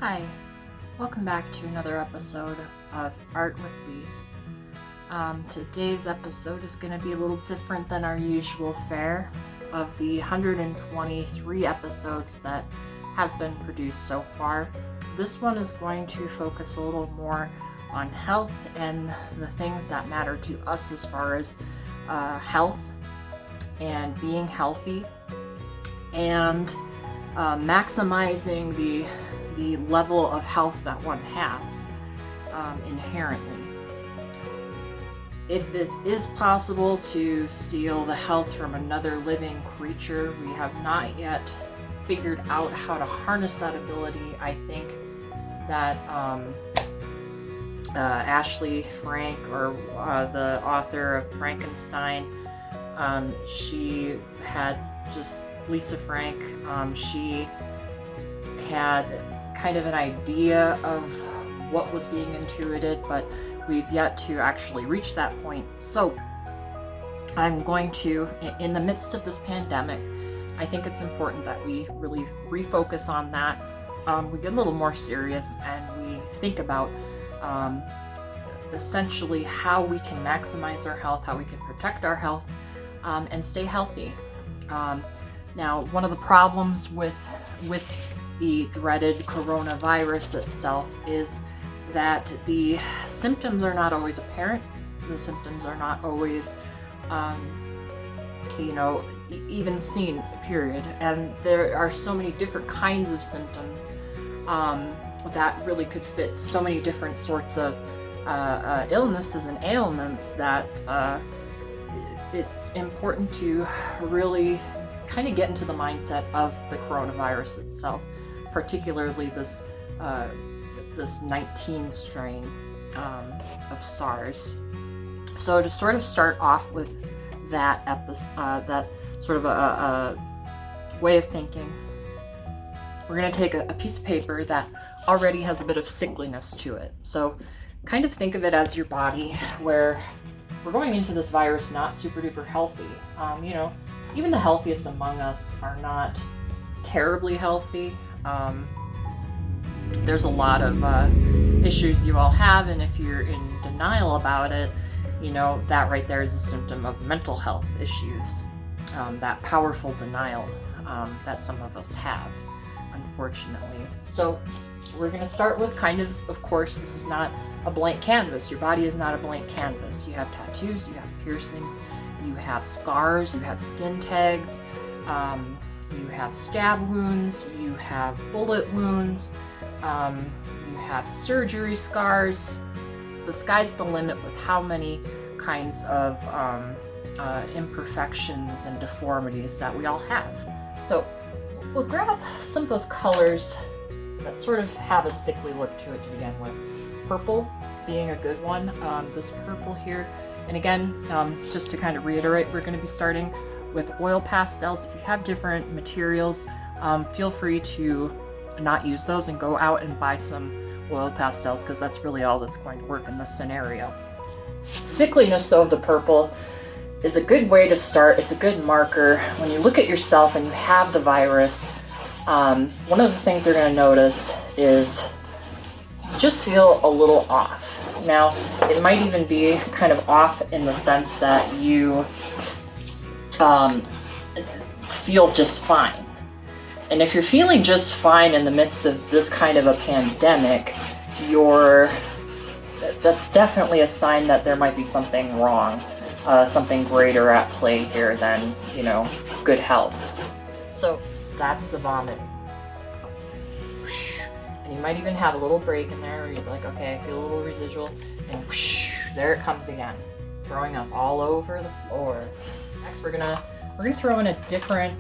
Hi, welcome back to another episode of Art with Lise. Today's episode is going to be a little different than our usual fare. Of the 123 episodes that have been produced so far, this one is going to focus a little more on health and the things that matter to us as far as health and being healthy and maximizing the level of health that one has inherently. If it is possible to steal the health from another living creature, we have not yet figured out how to harness that ability. I think that Ashley Frank, or the author of Frankenstein, she had just Lisa Frank, she had kind of an idea of what was being intuited, but we've yet to actually reach that point. So I'm going to, in the midst of this pandemic, I think it's important that we really refocus on that. We get a little more serious and we think about essentially how we can maximize our health, how we can protect our health, and stay healthy. Now, one of the problems with the dreaded coronavirus itself is that the symptoms are not always apparent. The symptoms are not always, even seen, period. And there are so many different kinds of symptoms that really could fit so many different sorts of illnesses and ailments that it's important to really kind of get into the mindset of the coronavirus itself, particularly this 19 strain of SARS. So to sort of start off with that that sort of a way of thinking, we're going to take a piece of paper that already has a bit of sickliness to it. So kind of think of it as your body, where we're going into this virus not super duper healthy. Even the healthiest among us are not terribly healthy. There's a lot of issues you all have, and if you're in denial about it, that right there is a symptom of mental health issues, that powerful denial that some of us have, unfortunately. So we're going to start with of course, this is not a blank canvas. Your body is not a blank canvas. You have tattoos, you have piercings, you have scars, you have skin tags, you have stab wounds, you have bullet wounds, you have surgery scars. The sky's the limit with how many kinds of imperfections and deformities that we all have. So we'll grab some of those colors that sort of have a sickly look to it to begin with. Purple being a good one. This purple here, and again, just to kind of reiterate, we're going to be starting with oil pastels. If you have different materials, feel free to not use those and go out and buy some oil pastels, because that's really all that's going to work in this scenario. Sickliness, though, of the purple is a good way to start. It's a good marker. When you look at yourself and you have the virus, one of the things you're going to notice is just feel a little off. Now, it might even be kind of off in the sense that you feel just fine. And if you're feeling just fine in the midst of this kind of a pandemic, that's definitely a sign that there might be something wrong, something greater at play here than, good health. So that's the vomiting. And you might even have a little break in there where you're like, okay, I feel a little residual, and whoosh, there it comes again, throwing up all over the floor. Next, we're gonna throw in a different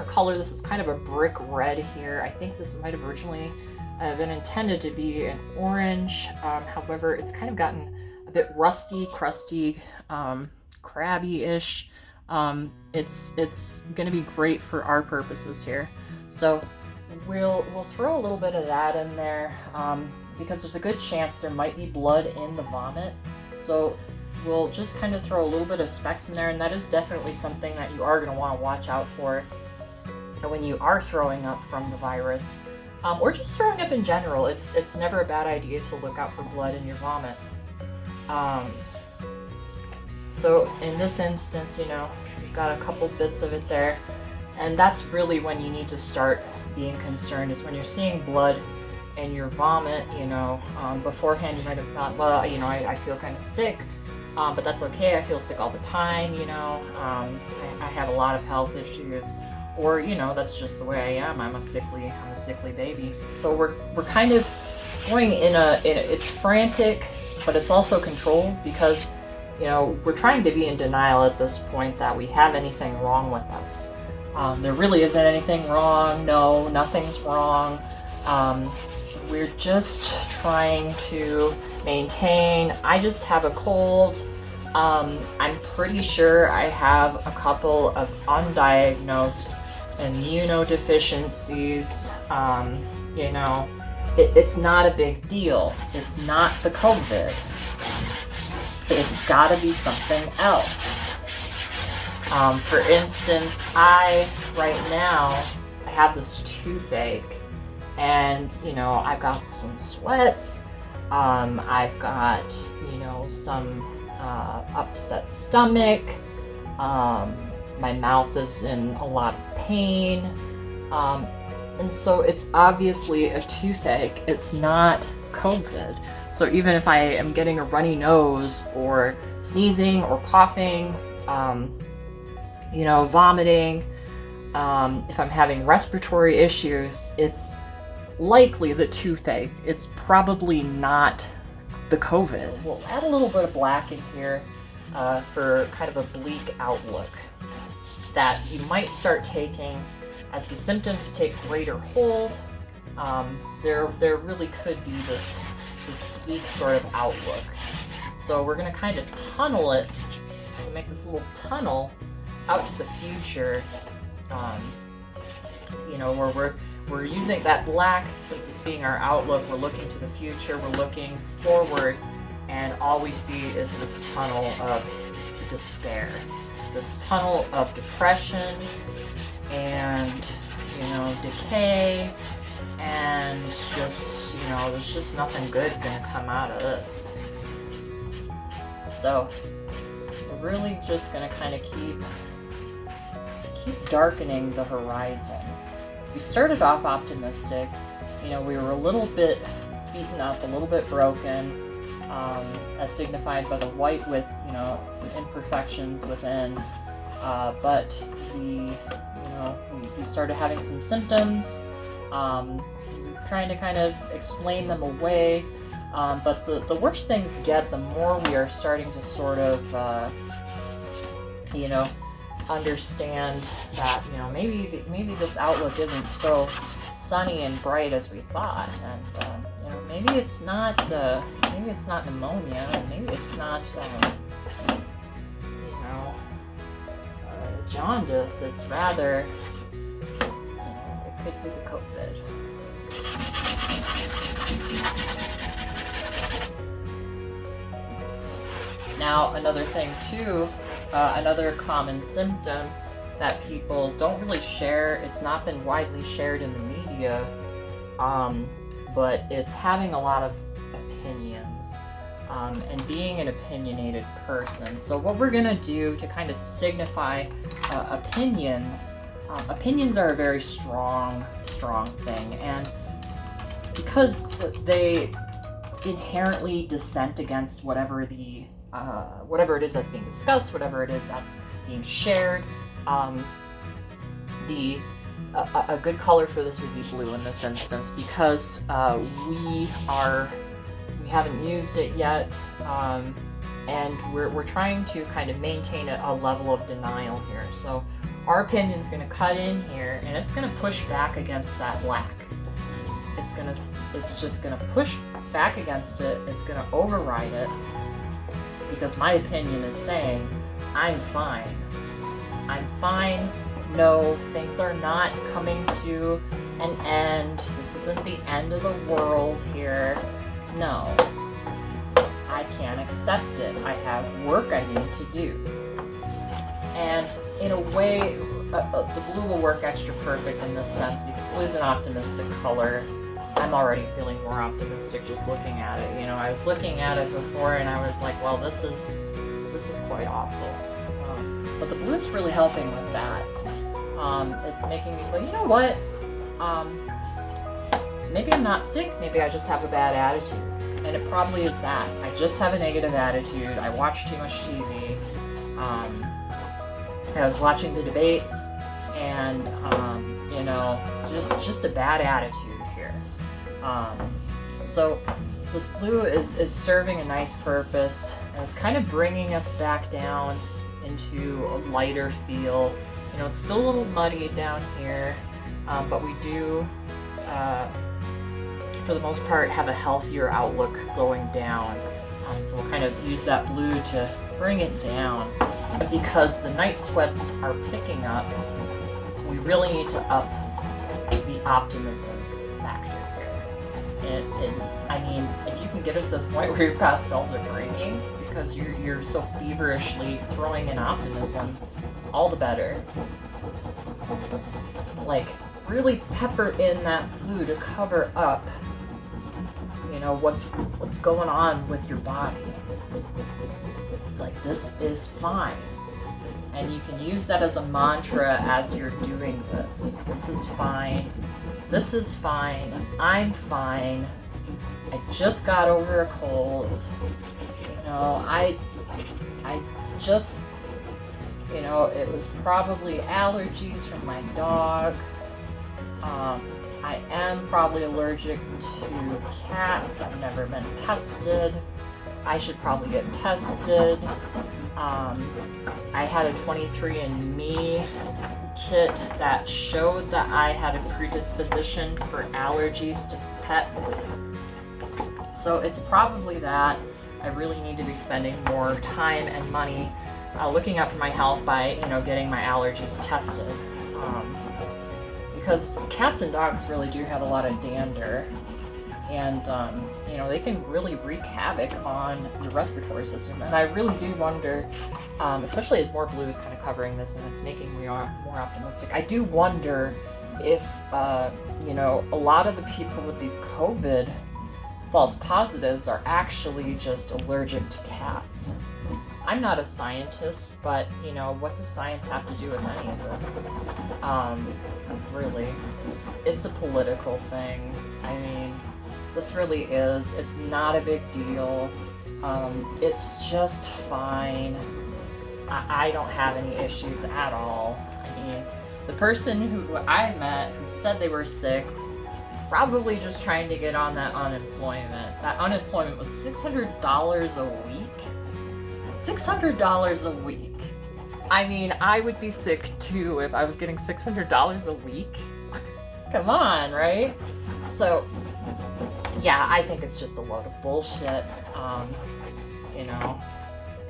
color. This is kind of a brick red here. I think this might have originally been intended to be an orange. However, it's kind of gotten a bit rusty, crusty, crabby-ish. It's gonna be great for our purposes here. So we'll throw a little bit of that in there, because there's a good chance there might be blood in the vomit. So we'll just kind of throw a little bit of specks in there, and that is definitely something that you are going to want to watch out for when you are throwing up from the virus. or just throwing up in general. It's never a bad idea to look out for blood in your vomit. So in this instance, you know, you've got a couple bits of it there, and that's really when you need to start being concerned, is when you're seeing blood in your vomit. You know, beforehand you might have thought, well, you know, I feel kind of sick, but that's okay. I feel sick all the time, you know. I have a lot of health issues, or, you know, that's just the way I am. I'm a sickly baby. So we're kind of going in it's frantic, but it's also controlled, because, you know, we're trying to be in denial at this point that we have anything wrong with us. There really isn't anything wrong. No, nothing's wrong. We're just trying to maintain. I just have a cold. I'm pretty sure I have a couple of undiagnosed immunodeficiencies. You know, it's not a big deal. It's not the COVID. It's gotta be something else. For instance, right now, I have this toothache, and, you know, I've got some sweats, I've got, you know, some upset stomach, my mouth is in a lot of pain, and so it's obviously a toothache. It's not COVID. So even if I am getting a runny nose, or sneezing, or coughing, you know, vomiting, if I'm having respiratory issues, it's likely the toothache. It's probably not the COVID. We'll add a little bit of black in here for kind of a bleak outlook that you might start taking as the symptoms take greater hold. There really could be this bleak sort of outlook. So we're going to kind of tunnel it, so make this little tunnel out to the future. You know, where we're using that black, since it's being our outlook. We're looking to the future, we're looking forward, and all we see is this tunnel of despair, this tunnel of depression, and, you know, decay, and just, you know, there's just nothing good gonna come out of this. So we're really just gonna kind of keep darkening the horizon. We started off optimistic. You know, we were a little bit beaten up, a little bit broken, as signified by the white with, you know, some imperfections within. But we started having some symptoms, trying to kind of explain them away. But the worse things get, the more we are starting to sort of, you know, understand that, you know, maybe this outlook isn't so sunny and bright as we thought, and you know, maybe it's not pneumonia, and maybe it's not you know, jaundice. It's rather, you know, it could be the COVID. Now, another thing too, another common symptom that people don't really share, it's not been widely shared in the media, but it's having a lot of opinions, and being an opinionated person. So what we're gonna do to kind of signify opinions, opinions are a very strong thing, and because they inherently dissent against whatever it is that's being discussed, whatever it is that's being shared. A good color for this would be blue in this instance, because we haven't used it yet, and we're trying to kind of maintain a level of denial here. So our opinion's going to cut in here, and it's going to push back against that black. It's just going to push back against it. It's going to override it, because my opinion is saying, I'm fine. I'm fine. No, things are not coming to an end. This isn't the end of the world here. No. I can't accept it. I have work I need to do. And in a way, the blue will work extra perfect in this sense because blue is an optimistic color. I'm already feeling more optimistic just looking at it. You know, I was looking at it before and I was like, well, this is quite awful. But the blue is really helping with that. It's making me feel, you know what? Maybe I'm not sick. Maybe I just have a bad attitude. And it probably is that. I just have a negative attitude. I watch too much TV. I was watching the debates, and you know, just a bad attitude here. So this blue is serving a nice purpose, and it's kind of bringing us back down into a lighter feel. You know, it's still a little muddy down here, but we do, for the most part, have a healthier outlook going down. So we'll kind of use that blue to bring it down. Because the night sweats are picking up, we really need to up the optimism factor here. And I mean, if you can get us to the point where your pastels are breaking because you're so feverishly throwing in optimism, all the better. Like, really pepper in that blue to cover up, you know, what's going on with your body. Like, this is fine. And you can use that as a mantra as you're doing this. This is fine. This is fine. I'm fine. I just got over a cold. You know, I just, you know, it was probably allergies from my dog. I am probably allergic to cats. I've never been tested. I should probably get tested. I had a 23andMe kit that showed that I had a predisposition for allergies to pets. So it's probably that. I really need to be spending more time and money looking out for my health by, you know, getting my allergies tested. Because cats and dogs really do have a lot of dander. And, you know, they can really wreak havoc on your respiratory system. And I really do wonder, especially as more blue is kind of covering this and it's making me more optimistic, I do wonder if, you know, a lot of the people with these COVID false positives are actually just allergic to cats. I'm not a scientist, but, you know, what does science have to do with any of this? Really, it's a political thing. I mean, this really is. It's not a big deal. It's just fine. I don't have any issues at all. I mean, the person who I met who said they were sick, probably just trying to get on that unemployment. That unemployment was $600 a week. $600 a week. I mean, I would be sick too if I was getting $600 a week. Come on, right? So, yeah, I think it's just a load of bullshit. You know,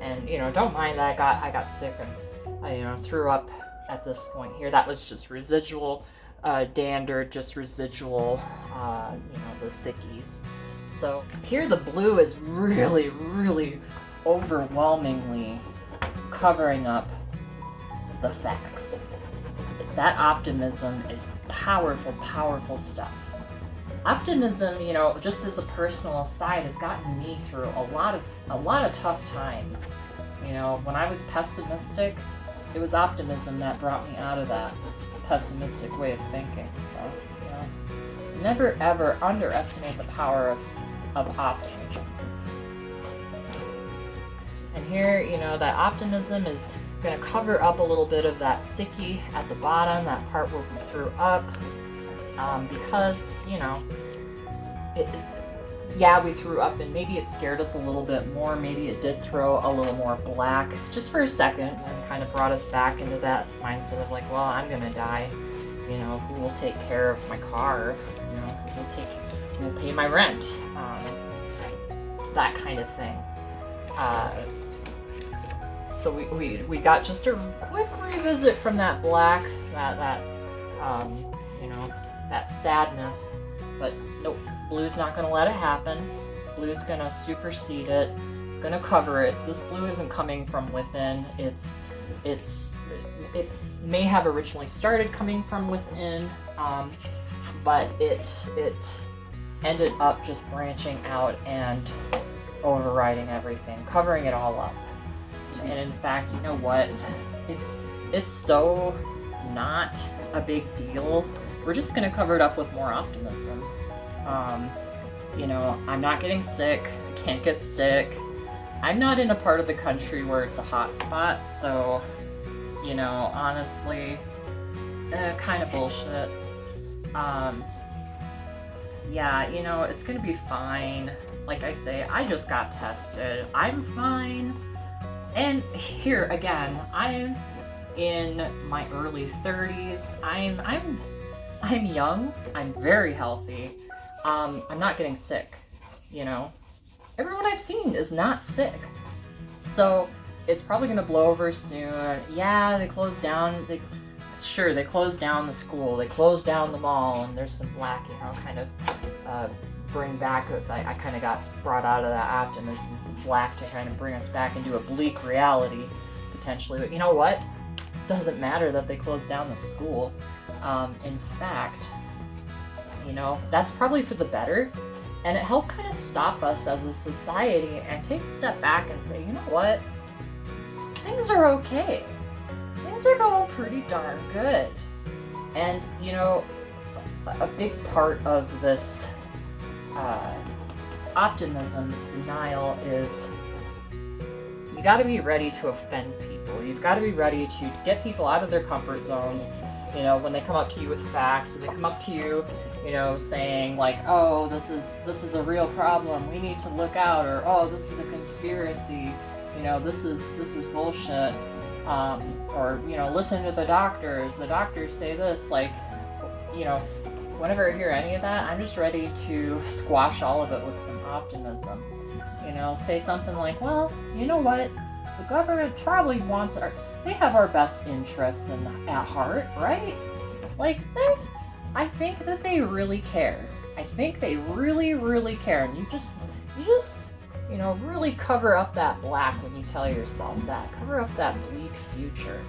and you know, don't mind that I got sick and I, you know, threw up at this point here. That was just residual dander, just residual, you know, the sickies. So here the blue is really, really overwhelmingly covering up the facts. That optimism is powerful, powerful stuff. Optimism, you know, just as a personal aside, has gotten me through a lot of tough times. You know, when I was pessimistic, it was optimism that brought me out of that pessimistic way of thinking. So, you know, never ever underestimate the power of optimism. And here, you know, that optimism is going to cover up a little bit of that sicky at the bottom, that part where we threw up, because, you know, yeah, we threw up and maybe it scared us a little bit more. Maybe it did throw a little more black just for a second and kind of brought us back into that mindset of like, well, I'm going to die. You know, who will take care of my car? You know, who will pay my rent? That kind of thing. So we got just a quick revisit from that black, that you know, that sadness, but nope, blue's not going to let it happen. Blue's going to supersede it. It's going to cover it. This blue isn't coming from within. It's it may have originally started coming from within, but it ended up just branching out and overriding everything, covering it all up. And in fact, you know what? It's so not a big deal. We're just gonna cover it up with more optimism. You know, I'm not getting sick. I can't get sick. I'm not in a part of the country where it's a hot spot, so, you know, honestly, kind of bullshit. Yeah, you know, it's gonna be fine. Like I say, I just got tested. I'm fine. And here again, I'm in my early 30s. I'm young. I'm very healthy. I'm not getting sick, you know. Everyone I've seen is not sick. So it's probably gonna blow over soon. Yeah, they closed down. They closed down the school. They closed down the mall, and there's some black, you know, kind of bring back us. I kind of got brought out of that optimism, some black to kind of bring us back into a bleak reality, potentially. But you know what? It doesn't matter that they closed down the school. In fact, you know, that's probably for the better. And it helped kind of stop us as a society and take a step back and say, you know what? Things are okay. Things are going pretty darn good. And, you know, a big part of this optimism, this denial, is you got to be ready to offend people. You've got to be ready to get people out of their comfort zones. You know, when they come up to you with facts, they come up to you, you know, saying like, oh, this is a real problem, we need to look out, or oh, this is a conspiracy, you know, this is bullshit, or, you know, listen to the doctors say this, like, you know, whenever I hear any of that, I'm just ready to squash all of it with some optimism. You know, say something like, well, you know what, the government probably wants they have our best interests at heart, right? Like, I think that they really care. I think they really, really care. And you just, you know, really cover up that black when you tell yourself that. Cover up that bleak future.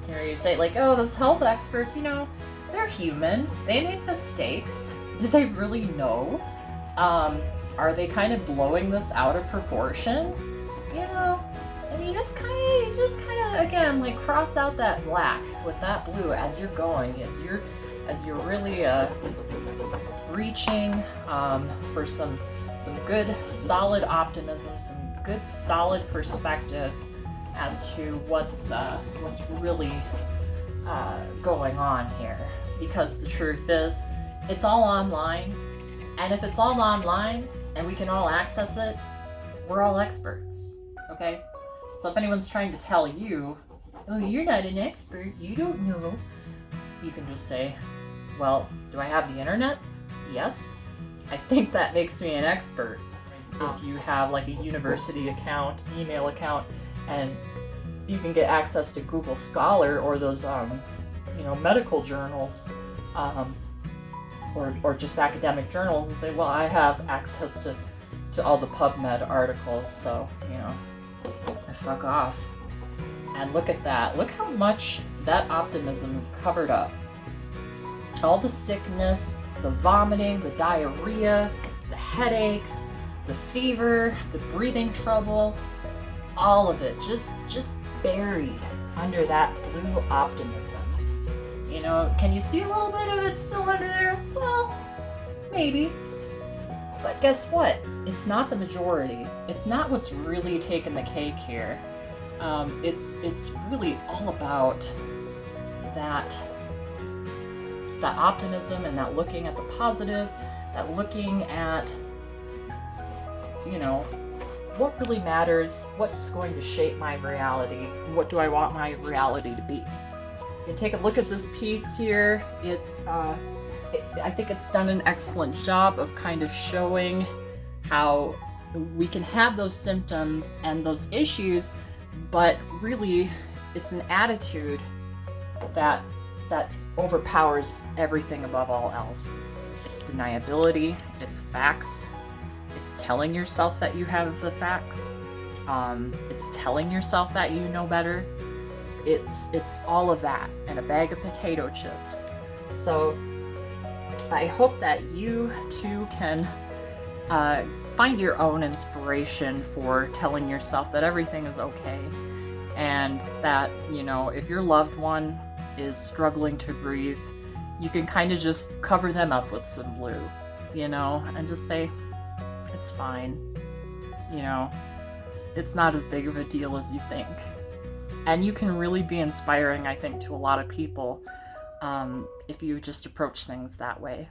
You know, you say like, oh, those health experts, you know, they're human. They make mistakes. Did they really know? Are they kind of blowing this out of proportion? You know? And you just kind of, again, like, cross out that black with that blue as you're going, as you're really reaching for some good, solid optimism, some good, solid perspective as to what's really going on here. Because the truth is, it's all online, and if it's all online and we can all access it, we're all experts. Okay? So if anyone's trying to tell you, oh, you're not an expert, you don't know, you can just say, well, do I have the internet? Yes. I think that makes me an expert. If you have like a university account, email account, and you can get access to Google Scholar or those, you know, medical journals, or just academic journals, and say, well, I have access to all the PubMed articles, so, you know, fuck off. And look at that. Look how much that optimism is covered up. All the sickness, the vomiting, the diarrhea, the headaches, the fever, the breathing trouble, all of it just buried under that blue optimism. You know, can you see a little bit of it still under there? Well, maybe. But guess what? It's not the majority. It's not what's really taking the cake here. It's really all about that optimism and that looking at the positive, that looking at, you know, what really matters, what's going to shape my reality, what do I want my reality to be. You can take a look at this piece here. I think it's done an excellent job of kind of showing how we can have those symptoms and those issues, but really it's an attitude that overpowers everything above all else. It's deniability, it's facts, it's telling yourself that you have the facts, it's telling yourself that you know better, It's all of that and a bag of potato chips. So I hope that you too can find your own inspiration for telling yourself that everything is okay, and that, you know, if your loved one is struggling to breathe, you can kind of just cover them up with some blue, you know, and just say, it's fine, you know, it's not as big of a deal as you think. And you can really be inspiring, I think, to a lot of people if you just approach things that way.